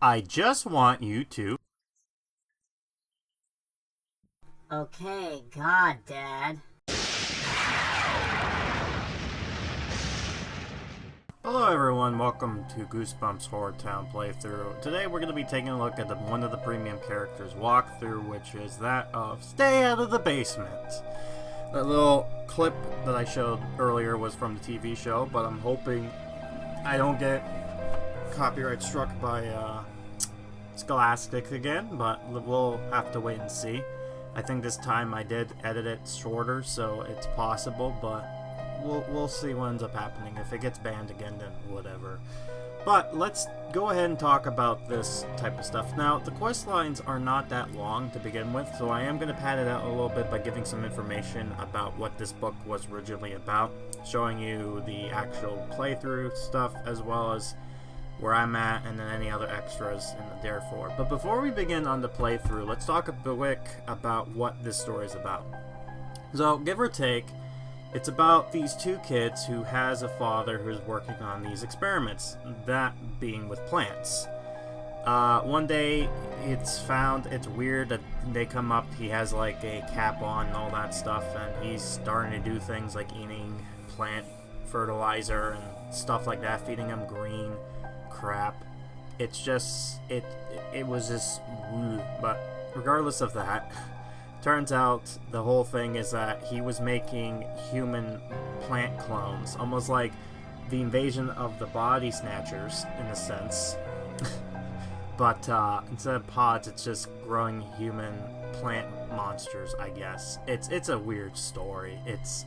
I just want you to... Okay, God, Dad. Hello everyone, welcome to Goosebumps HorrorTown playthrough. Today we're going to be taking a look at one of the premium characters' walkthrough, which is that of Stay Out of the Basement. That little clip that I showed earlier was from the TV show, but I'm hoping I don't get copyright struck by Scholastic again, but we'll have to wait and see. I think this time I did edit it shorter, so it's possible, but we'll see what ends up happening. If it gets banned again, then whatever. But let's go ahead and talk about this type of stuff. Now, the quest lines are not that long to begin with, so I am going to pad it out a little bit by giving some information about what this book was originally about, showing you the actual playthrough stuff, as well as where I'm at, and then any other extras in the therefore. But before we begin on the playthrough, let's talk a bit about what this story is about. So, give or take, it's about these two kids who has a father who's working on these experiments, that being with plants. One day, it's weird that they come up, he has like a cap on and all that stuff, and he's starting to do things like eating plant fertilizer and stuff like that, feeding them green crap. It's just, it was just, but regardless of that, turns out the whole thing is that he was making human plant clones, almost like the invasion of the body snatchers in a sense. But instead of pods, it's just growing human plant monsters, I guess. It's a weird story. It's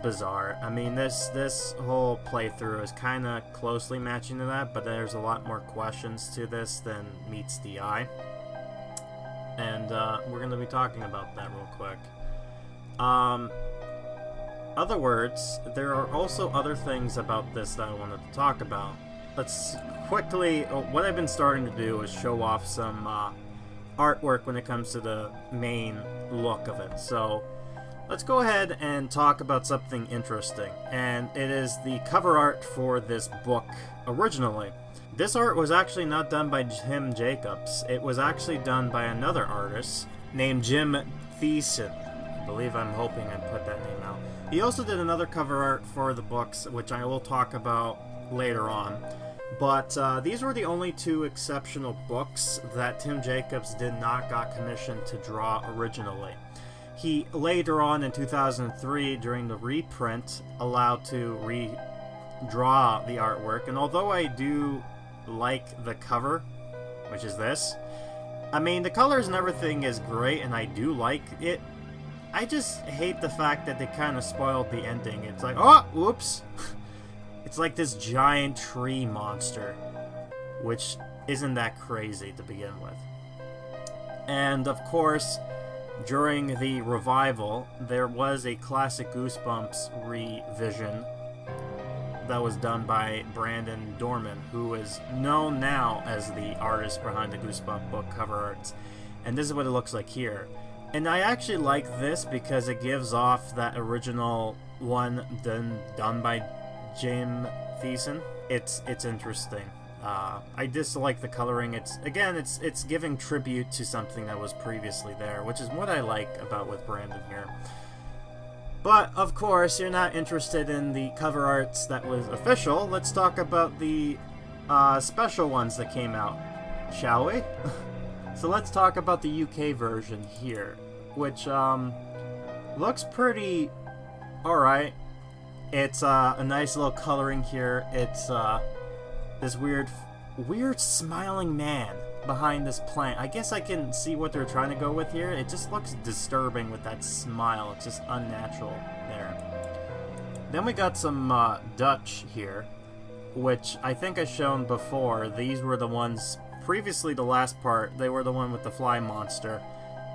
bizarre. I mean, this whole playthrough is kind of closely matching to that, but there's a lot more questions to this than meets the eye. And we're going to be talking about that real quick. Other words, there are also other things about this that I wanted to talk about. Let's quickly, what I've been starting to do is show off some artwork when it comes to the main look of it. So let's go ahead and talk about something interesting, and it is the cover art for this book originally. This art was actually not done by Tim Jacobs. It was actually done by another artist named Jim Thiessen. I believe I'm hoping I put that name out. He also did another cover art for the books, which I will talk about later on. But these were the only two exceptional books that Tim Jacobs did not got commissioned to draw originally. He later on in 2003, during the reprint, allowed to redraw the artwork, and although I do like the cover, which is this, I mean, the colors and everything is great, and I do like it. I just hate the fact that they kind of spoiled the ending. It's like, oh, whoops! It's like this giant tree monster, which isn't that crazy to begin with. And of course, during the revival, there was a classic Goosebumps revision that was done by Brandon Dorman, who is known now as the artist behind the Goosebumps book cover arts. And this is what it looks like here. And I actually like this because it gives off that original one done by Jim Thiessen. It's interesting. I dislike the coloring. It's giving tribute to something that was previously there, which is what I like about with Brandon here. But of course, you're not interested in the cover arts that was official. Let's talk about the special ones that came out, shall we? So let's talk about the UK version here, which looks pretty alright. It's a nice little coloring here. It's this weird smiling man behind this plant. I guess I can see what they're trying to go with here. It just looks disturbing with that smile. It's just unnatural there. Then we got some Dutch here, which I think I've shown before. These were the ones previously, the last part, they were the one with the fly monster.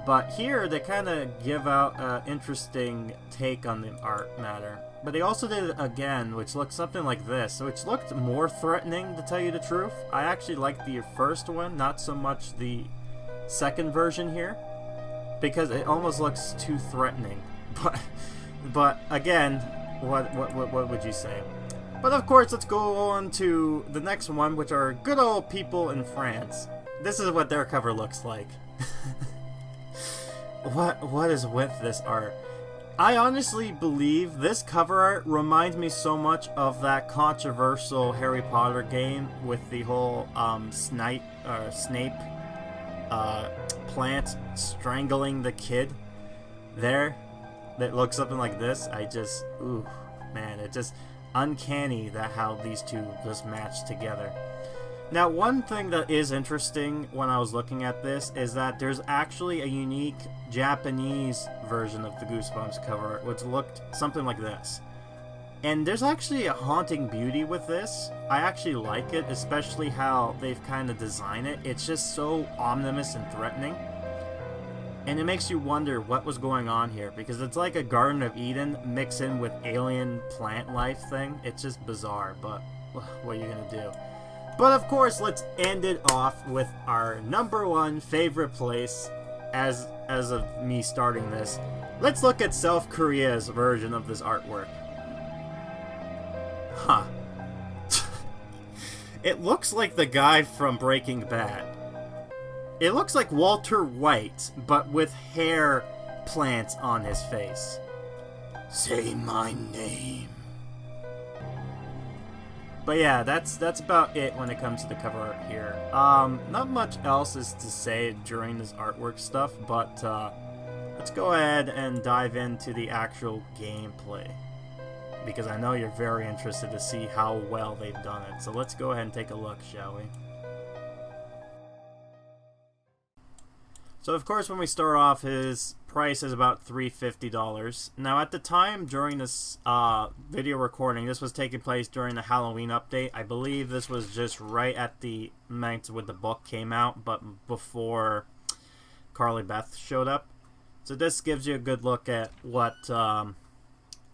But here they kind of give out an interesting take on the art matter. But they also did it again, which looked something like this, which looked more threatening, to tell you the truth. I actually liked the first one, not so much the second version here, because it almost looks too threatening. But again, what would you say? But of course, let's go on to the next one, which are good old people in France. This is what their cover looks like. What is with this art? I honestly believe this cover art reminds me so much of that controversial Harry Potter game with the whole Snape plant strangling the kid there. That looks something like this. Ooh, man, it just uncanny that how these two just match together. Now, one thing that is interesting when I was looking at this is that there's actually a unique Japanese version of the Goosebumps cover art, which looked something like this. And there's actually a haunting beauty with this. I actually like it, especially how they've kind of designed it. It's just so ominous and threatening. And it makes you wonder what was going on here, because it's like a Garden of Eden mixed in with alien plant life thing. It's just bizarre, but what are you gonna do? But of course, let's end it off with our #1 favorite place as of me starting this. Let's look at South Korea's version of this artwork. Huh. It looks like the guy from Breaking Bad. It looks like Walter White, but with hair plants on his face. Say my name. But yeah, that's about it when it comes to the cover art here. Not much else is to say during this artwork stuff, but let's go ahead and dive into the actual gameplay, because I know you're very interested to see how well they've done it. So let's go ahead and take a look, shall we? So of course, when we start off, his price is about $350. Now at the time during this video recording, this was taking place during the Halloween update. I believe this was just right at the night when the book came out, but before Carly Beth showed up. So this gives you a good look at what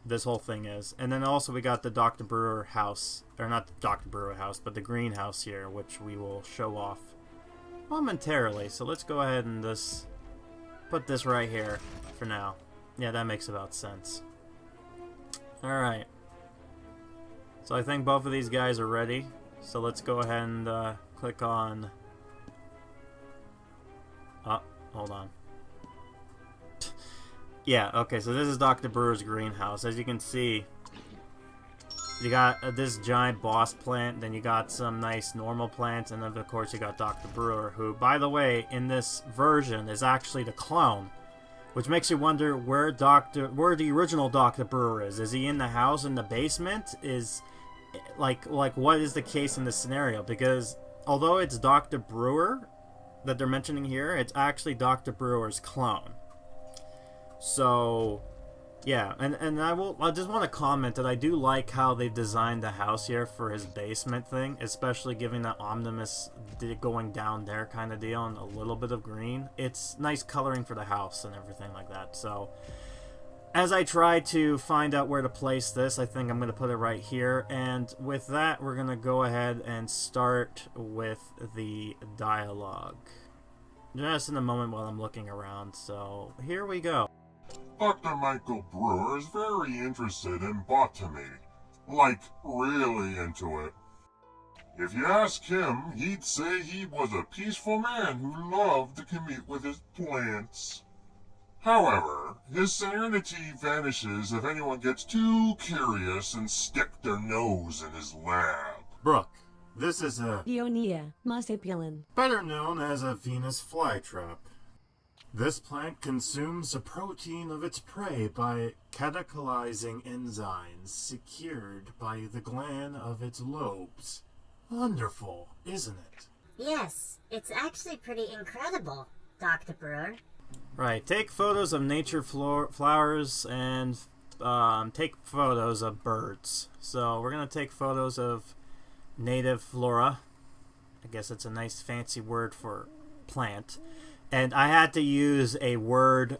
this whole thing is. And then also we got the Dr. Brewer house, or not the Dr. Brewer house, but the greenhouse here, which we will show off momentarily. So let's go ahead and just put this right here for now. Yeah, that makes about sense. Alright. So I think both of these guys are ready. So let's go ahead and click on... Oh, hold on. Yeah, okay, so this is Dr. Brewer's greenhouse. As you can see, you got this giant boss plant, then you got some nice normal plants, and then of course you got Dr. Brewer, who, by the way, in this version is actually the clone, which makes you wonder where the original Dr. Brewer is. Is he in the house in the basement? Is like what is the case in this scenario? Because although it's Dr. Brewer that they're mentioning here, it's actually Dr. Brewer's clone. So yeah, and I just want to comment that I do like how they designed the house here for his basement thing, especially giving that ominous going down there kind of deal and a little bit of green. It's nice coloring for the house and everything like that. So as I try to find out where to place this, I think I'm going to put it right here. And with that, we're going to go ahead and start with the dialogue. Just in a moment while I'm looking around. So here we go. Dr. Michael Brewer is very interested in botany. Like, really into it. If you ask him, he'd say he was a peaceful man who loved to commute with his plants. However, his serenity vanishes if anyone gets too curious and stick their nose in his lab. Brooke, this is a Ionia Masipulin, better known as a Venus flytrap. This plant consumes the protein of its prey by catalyzing enzymes secured by the gland of its lobes. Wonderful, isn't it? Yes, it's actually pretty incredible, Dr. Brewer. Right, take photos of nature flowers and take photos of birds. So we're going to take photos of native flora. I guess it's a nice fancy word for plant. And I had to use a word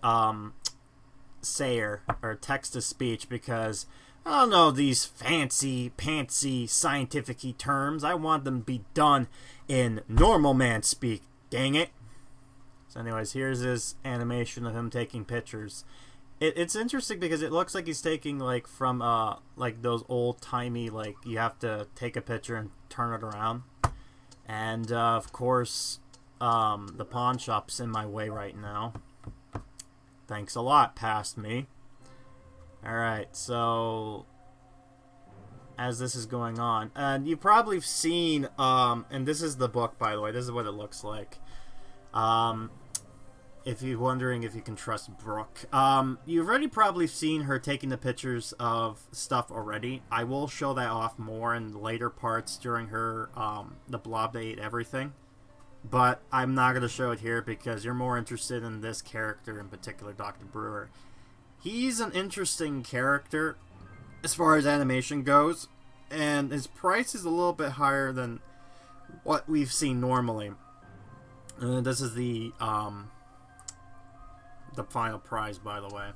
sayer or text-to-speech because I don't know these fancy scientific-y terms. I want them to be done in normal man speak. Dang it. So anyways, here's this animation of him taking pictures. It's interesting because it looks like he's taking like from like those old timey, like you have to take a picture and turn it around. And of course, the pawn shop's in my way right now. Thanks a lot, past me. Alright, so as this is going on, and you've probably seen, and this is the book, by the way, this is what it looks like. If you're wondering if you can trust Brooke, you've already probably seen her taking the pictures of stuff already. I will show that off more in later parts during her, the Blob They Ate Everything. But I'm not going to show it here because you're more interested in this character in particular, Dr. Brewer. He's an interesting character as far as animation goes, and his price is a little bit higher than what we've seen normally. This is the final prize, by the way.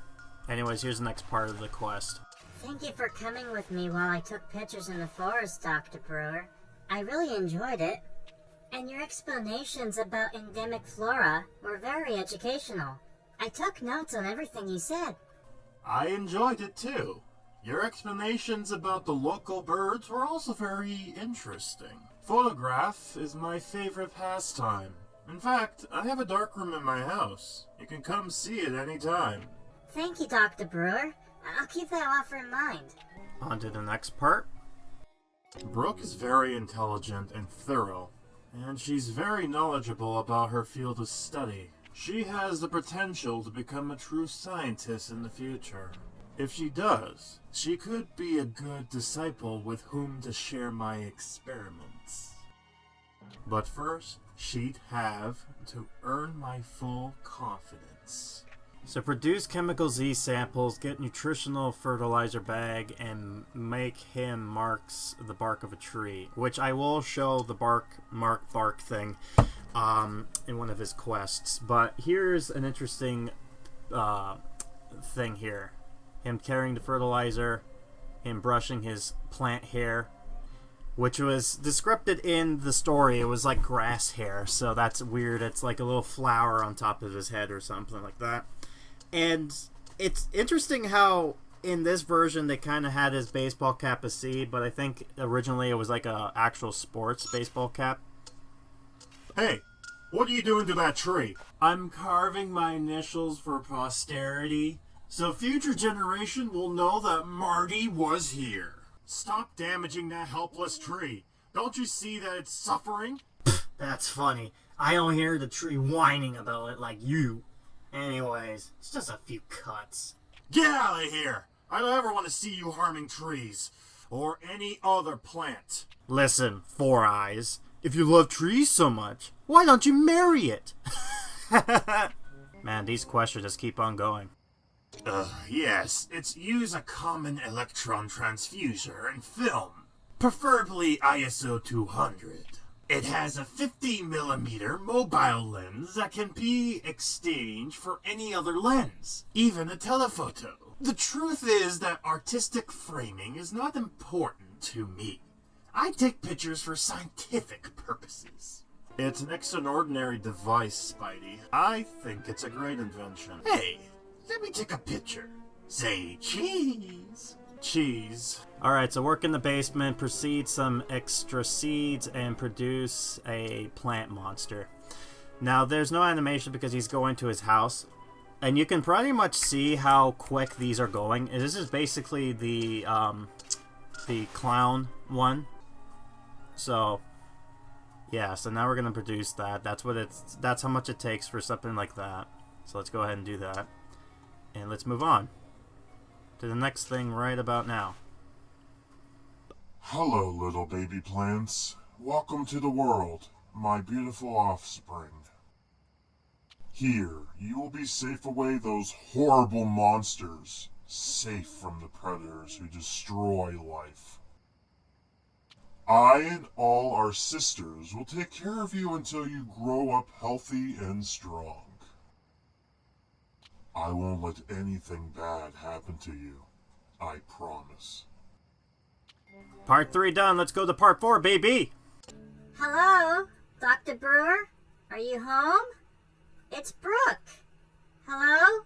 Anyways, here's the next part of the quest. Thank you for coming with me while I took pictures in the forest, Dr. Brewer. I really enjoyed it. And your explanations about endemic flora were very educational. I took notes on everything you said. I enjoyed it too. Your explanations about the local birds were also very interesting. Photograph is my favorite pastime. In fact, I have a darkroom in my house. You can come see it anytime. Thank you, Dr. Brewer. I'll keep that offer in mind. On to the next part. Brooke is very intelligent and thorough, and she's very knowledgeable about her field of study. She has the potential to become a true scientist in the future. If she does, she could be a good disciple with whom to share my experiments. But first, she'd have to earn my full confidence. So produce chemical Z samples, get nutritional fertilizer bag, and make him marks the bark of a tree. Which I will show the mark bark thing in one of his quests. But here's an interesting thing here. Him carrying the fertilizer, him brushing his plant hair, which was described in the story. It was like grass hair, so that's weird. It's like a little flower on top of his head or something like that. And it's interesting how in this version they kind of had his baseball cap a C, but I think originally it was like a actual sports baseball cap. Hey, what are you doing to that tree? I'm carving my initials for posterity, so future generation will know that Marty was here. Stop damaging that helpless tree. Don't you see that it's suffering? That's funny. I don't hear the tree whining about it like you. Anyways, it's just a few cuts. Get out of here! I don't ever want to see you harming trees. Or any other plant. Listen, Four Eyes. If you love trees so much, why don't you marry it? Man, these questions just keep on going. Yes, it's use a common electron transfuser and film. Preferably ISO 200. It has a 50mm mobile lens that can be exchanged for any other lens, even a telephoto. The truth is that artistic framing is not important to me. I take pictures for scientific purposes. It's an extraordinary device, Spidey. I think it's a great invention. Hey, let me take a picture. Say cheese. Cheese. Alright, so work in the basement, proceed some extra seeds, and produce a plant monster. Now, there's no animation because he's going to his house. And you can pretty much see how quick these are going. And this is basically the clown one. So, yeah, so now we're going to produce that. That's how much it takes for something like that. So let's go ahead and do that. And let's move on to the next thing right about now. Hello, little baby plants. Welcome to the world, my beautiful offspring. Here, you will be safe away those horrible monsters, safe from the predators who destroy life. I and all our sisters will take care of you until you grow up healthy and strong. I won't let anything bad happen to you. I promise. Part 3 done. Let's go to part 4, baby. Hello, Dr. Brewer? Are you home? It's Brooke. Hello?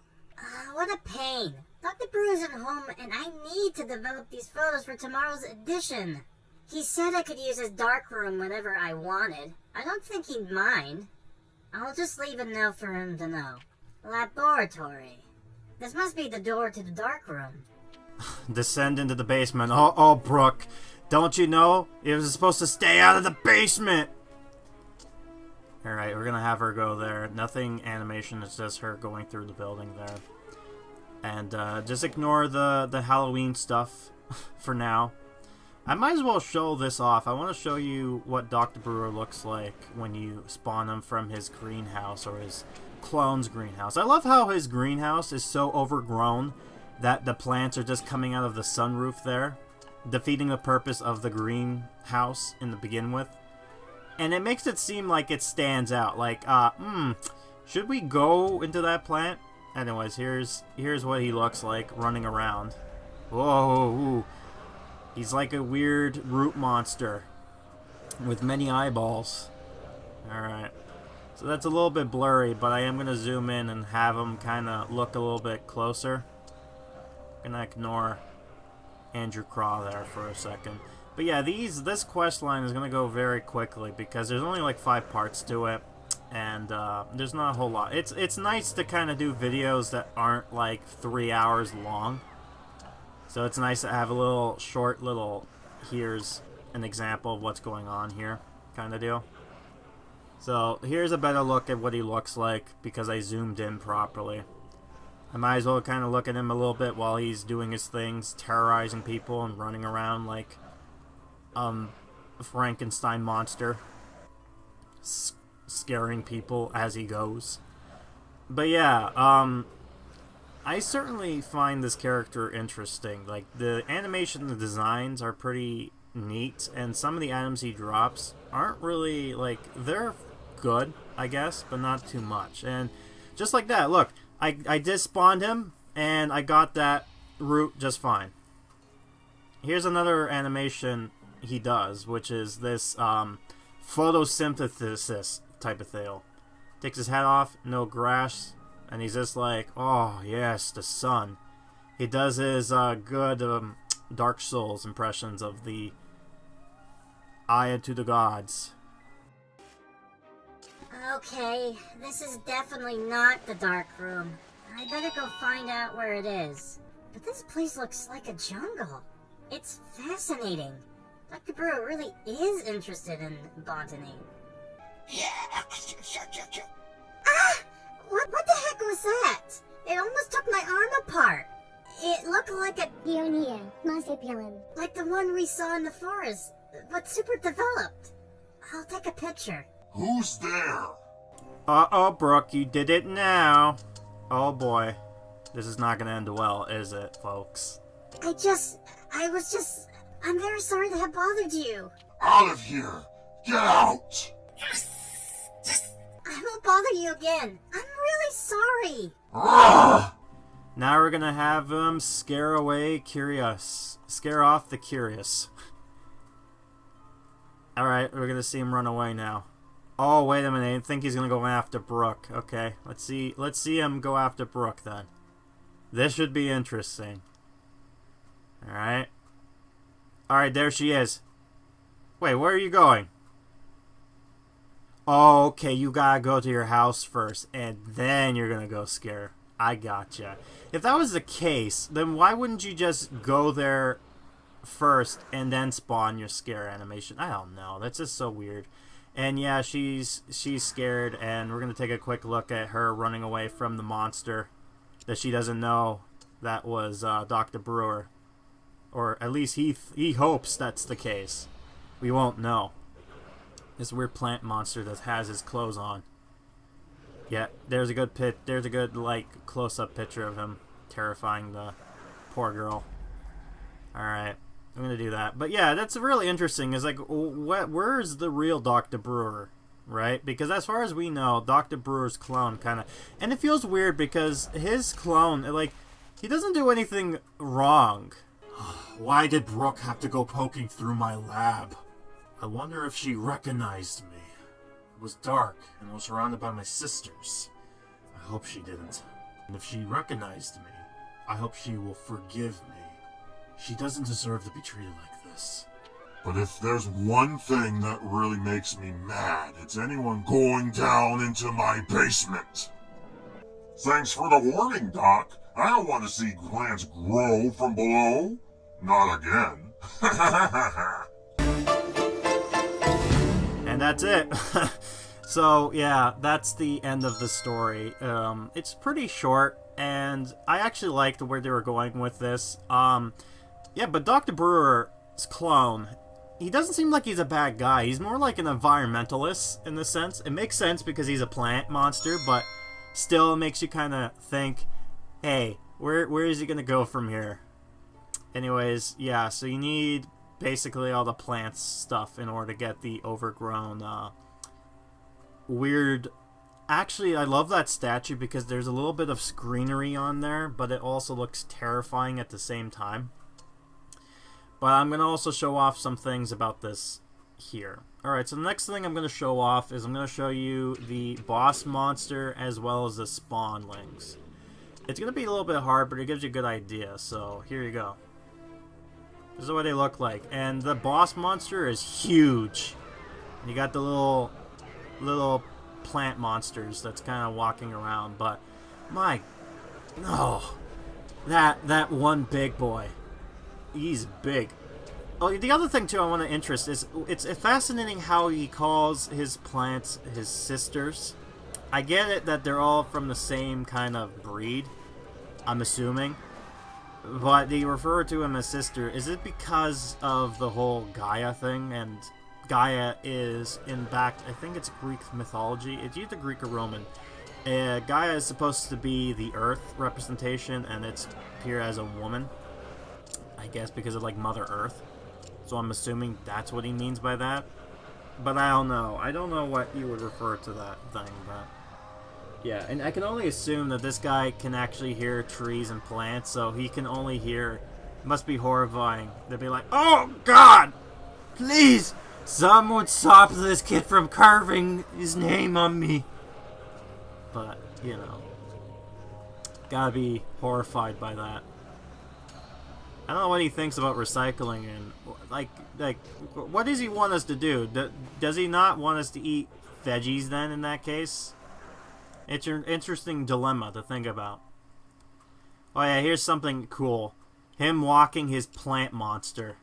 What a pain. Dr. Brewer's at home and I need to develop these photos for tomorrow's edition. He said I could use his dark room whenever I wanted. I don't think he'd mind. I'll just leave a note for him to know. Laboratory. This must be the door to the dark room. Descend into the basement. Oh, Brooke. Don't you know? It was supposed to stay out of the basement. Alright, we're gonna have her go there. Nothing animation, it's just her going through the building there. And just ignore the Halloween stuff for now. I might as well show this off. I want to show you what Dr. Brewer looks like when you spawn him from his greenhouse or his clone's greenhouse. I love how his greenhouse is so overgrown that the plants are just coming out of the sunroof there, defeating the purpose of the greenhouse in the begin with. And it makes it seem like it stands out. Like, should we go into that plant? Anyways, here's what he looks like running around. Whoa, he's like a weird root monster with many eyeballs. Alright, so that's a little bit blurry, but I am going to zoom in and have him kind of look a little bit closer. I'm going to ignore Andrew Craw there for a second. But yeah, this quest line is going to go very quickly because there's only like 5 parts to it, and there's not a whole lot. It's nice to kind of do videos that aren't like 3 hours long. So it's nice to have a little short here's an example of what's going on here kind of deal. So here's a better look at what he looks like because I zoomed in properly. I might as well kind of look at him a little bit while he's doing his things, terrorizing people and running around like a Frankenstein monster, scaring people as he goes. But yeah, I certainly find this character interesting. Like, the animation and the designs are pretty neat, and some of the items he drops aren't really, like, they're good, I guess, but not too much. And just like that, look, I despawned him, and I got that root just fine. Here's another animation he does, which is this photosynthesis type of deal. Takes his hat off, no grass, and he's just like, oh yes, the sun. He does his good Dark Souls impressions of the Eye to the Gods. Okay, this is definitely not the dark room. I better go find out where it is. But this place looks like a jungle. It's fascinating. Dr. Brewer really is interested in botany. What the heck was that? It almost took my arm apart. It looked like a Pioneer, Marsupialin. like the one we saw in the forest, but super developed. I'll take a picture. Who's there? Uh-oh, Brooke, you did it now. Oh boy. This is not gonna end well, is it, folks? I'm very sorry to have bothered you. Out of here! Get out! I won't bother you again. I'm really sorry. Roar! Now we're gonna have him scare off the curious. Alright, we're gonna see him run away now. Oh, wait a minute, I think he's gonna go after Brooke. Okay, let's see him go after Brooke then. This should be interesting. Alright. Alright, there she is. Wait, where are you going? Oh, okay, you gotta go to your house first, and then you're gonna go scare. I gotcha. If that was the case, then why wouldn't you just go there first and then spawn your scare animation? I don't know. That's just so weird. And yeah, she's scared, and we're gonna take a quick look at her running away from the monster that she doesn't know that was Dr. Brewer. Or at least he hopes that's the case. We won't know. This weird plant monster that has his clothes on. Yeah, there's a good like close-up picture of him terrifying the poor girl. Alright, I'm gonna do that. But yeah, that's really interesting. Is like, where's the real Dr. Brewer, right? Because as far as we know, Dr. Brewer's clone kind of, and it feels weird because his clone, like, he doesn't do anything wrong. Why did Brooke have to go poking through my lab? I wonder if she recognized me. It was dark and was surrounded by my sisters. I hope she didn't. And if she recognized me, I hope she will forgive me. She doesn't deserve to be treated like this. But if there's one thing that really makes me mad, it's anyone going down into my basement. Thanks for the warning, Doc. I don't want to see plants grow from below. Not again. And that's it. So, yeah, that's the end of the story. It's pretty short, and I actually liked where they were going with this. Yeah, but Dr. Brewer's clone, he doesn't seem like he's a bad guy. He's more like an environmentalist, in the sense. It makes sense because he's a plant monster, but still it makes you kind of think, hey, where is he going to go from here? Anyways, yeah, so you need basically all the plants stuff in order to get the overgrown, weird... Actually, I love that statue because there's a little bit of screenery on there, but it also looks terrifying at the same time. But I'm going to also show off some things about this here. Alright, so the next thing I'm going to show off is I'm going to show you the boss monster as well as the spawn links. It's going to be a little bit hard, but it gives you a good idea, so here you go. This is what they look like. And the boss monster is huge. You got the little plant monsters that's kind of walking around, but my... Oh, that one big boy. He's big. Oh, the other thing, too, I want to interest is it's fascinating how he calls his plants his sisters. I get it that they're all from the same kind of breed, I'm assuming. But they refer to him as sister. Is it because of the whole Gaia thing? And Gaia is, in fact, I think it's Greek mythology. It's either Greek or Roman. Gaia is supposed to be the Earth representation, and it's here as a woman. I guess because of, like, Mother Earth. So I'm assuming that's what he means by that. But I don't know. I don't know what you would refer to that thing, but... Yeah, and I can only assume that this guy can actually hear trees and plants, so he can only hear... It must be horrifying. They'd be like, oh, God! Please! Someone stop this kid from carving his name on me! But, you know... Gotta be horrified by that. I don't know what he thinks about recycling and like what does he want us to do? Does he not want us to eat veggies then in that case? It's an interesting dilemma to think about. Oh yeah, here's something cool. Him walking his plant monster.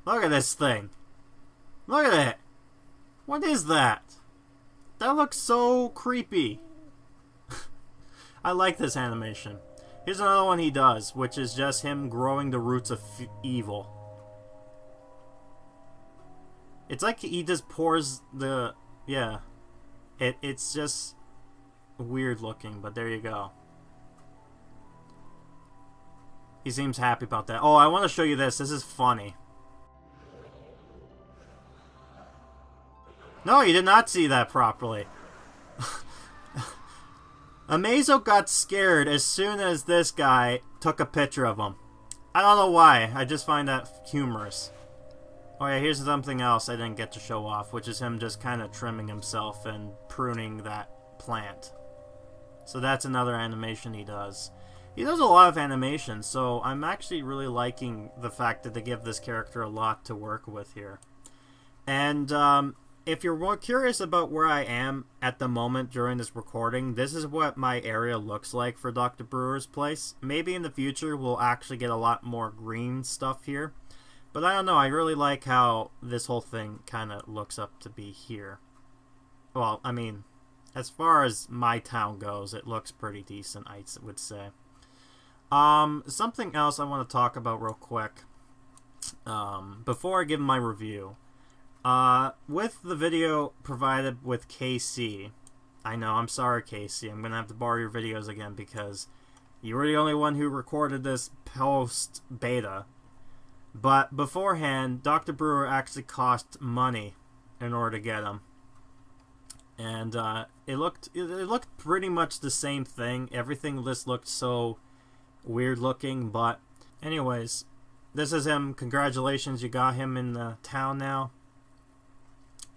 Look at this thing. Look at it. What is that? That looks so creepy. I like this animation. Here's another one he does, which is just him growing the roots of evil. It's like he just pours the... Yeah. It's just weird looking, but there you go. He seems happy about that. Oh, I want to show you this. This is funny. No, you did not see that properly. Amazo got scared as soon as this guy took a picture of him. I don't know why. I just find that humorous. Oh yeah, here's something else I didn't get to show off, which is him just kind of trimming himself and pruning that plant. So that's another animation he does. He does a lot of animations, so I'm actually really liking the fact that they give this character a lot to work with here. And, if you're more curious about where I am at the moment during this recording, this is what my area looks like for Dr. Brewer's place. Maybe in the future we'll actually get a lot more green stuff here. But I don't know, I really like how this whole thing kind of looks up to be here. Well, I mean, as far as my town goes, it looks pretty decent, I would say. Something else I want to talk about real quick. Before I give my review. With the video provided with KC, I know, I'm sorry KC, I'm gonna have to borrow your videos again because you were the only one who recorded this post-beta. But beforehand, Dr. Brewer actually cost money in order to get them. And, it looked pretty much the same thing. Everything just looked so weird looking, but anyways, this is him. Congratulations, you got him in the town now.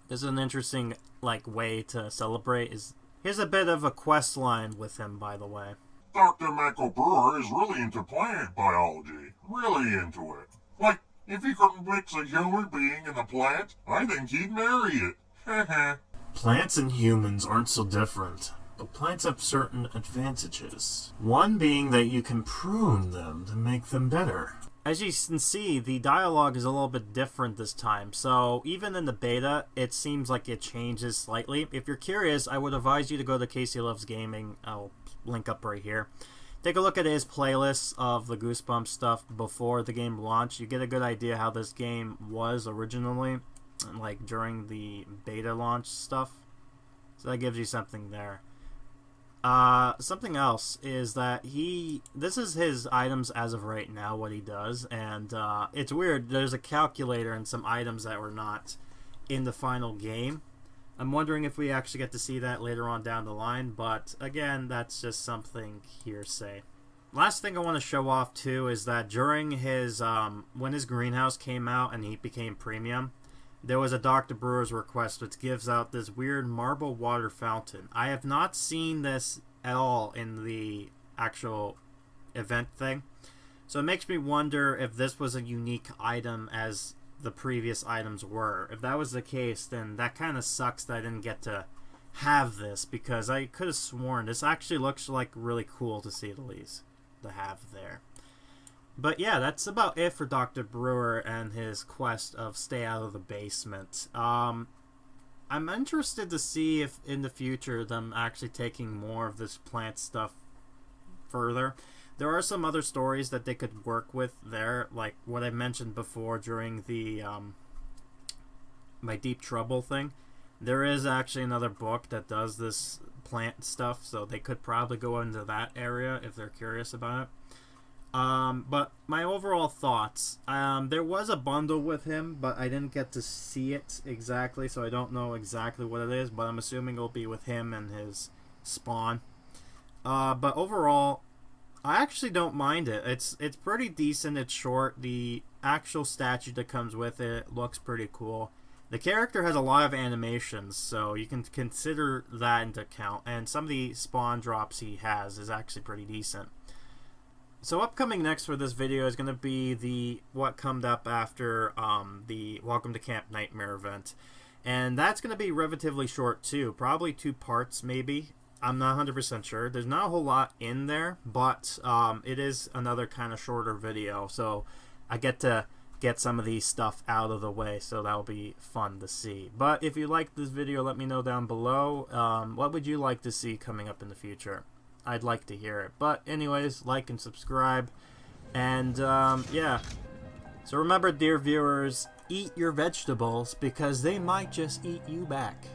This is an interesting, like, way to celebrate, is Here's a bit of a quest line with him, by the way. Dr. Michael Brewer is really into plant biology. Really into it. Like, if he couldn't mix a human being and a plant, I think he'd marry it. Heh. Plants and humans aren't so different, but plants have certain advantages. One being that you can prune them to make them better. As you can see, the dialogue is a little bit different this time, so even in the beta, it seems like it changes slightly. If you're curious, I would advise you to go to Casey Loves Gaming. I'll link up right here. Take a look at his playlists of the Goosebumps stuff before the game launched. You get a good idea how this game was originally, like during the beta launch stuff. So that gives you something there. Something else is that this is his items as of right now, what he does, and it's weird. There's a calculator and some items that were not in the final game. I'm wondering if we actually get to see that later on down the line, but again, that's just something hearsay. Last thing I want to show off too is that during his when his greenhouse came out and he became premium, there was a Dr. Brewer's request which gives out this weird marble water fountain. I have not seen this at all in the actual event thing, so it makes me wonder if this was a unique item as the previous items were. If that was the case, then that kind of sucks that I didn't get to have this, because I could have sworn this actually looks like really cool, to say the least, to have there. But yeah, that's about it for Dr. Brewer and his quest of stay out of the basement. I'm interested to see if in the future them actually taking more of this plant stuff further. There are some other stories that they could work with there, like what I mentioned before during the my Deep Trouble thing. There is actually another book that does this plant stuff, so they could probably go into that area if they're curious about it. But my overall thoughts, there was a bundle with him, but I didn't get to see it exactly, so I don't know exactly what it is, but I'm assuming it'll be with him and his spawn. But overall, I actually don't mind it. It's pretty decent. It's short. The actual statue that comes with it looks pretty cool. The character has a lot of animations, so you can consider that into account, and some of the spawn drops he has is actually pretty decent. So upcoming next for this video is going to be what comes up after the Welcome to Camp Nightmare event. And that's going to be relatively short too. Probably 2 parts maybe. I'm not 100% sure. There's not a whole lot in there, but it is another kind of shorter video. So I get to get some of these stuff out of the way, so that'll be fun to see. But if you like this video, let me know down below. What would you like to see coming up in the future? I'd like to hear it. But anyways, like and subscribe. And yeah. So remember, dear viewers, eat your vegetables because they might just eat you back.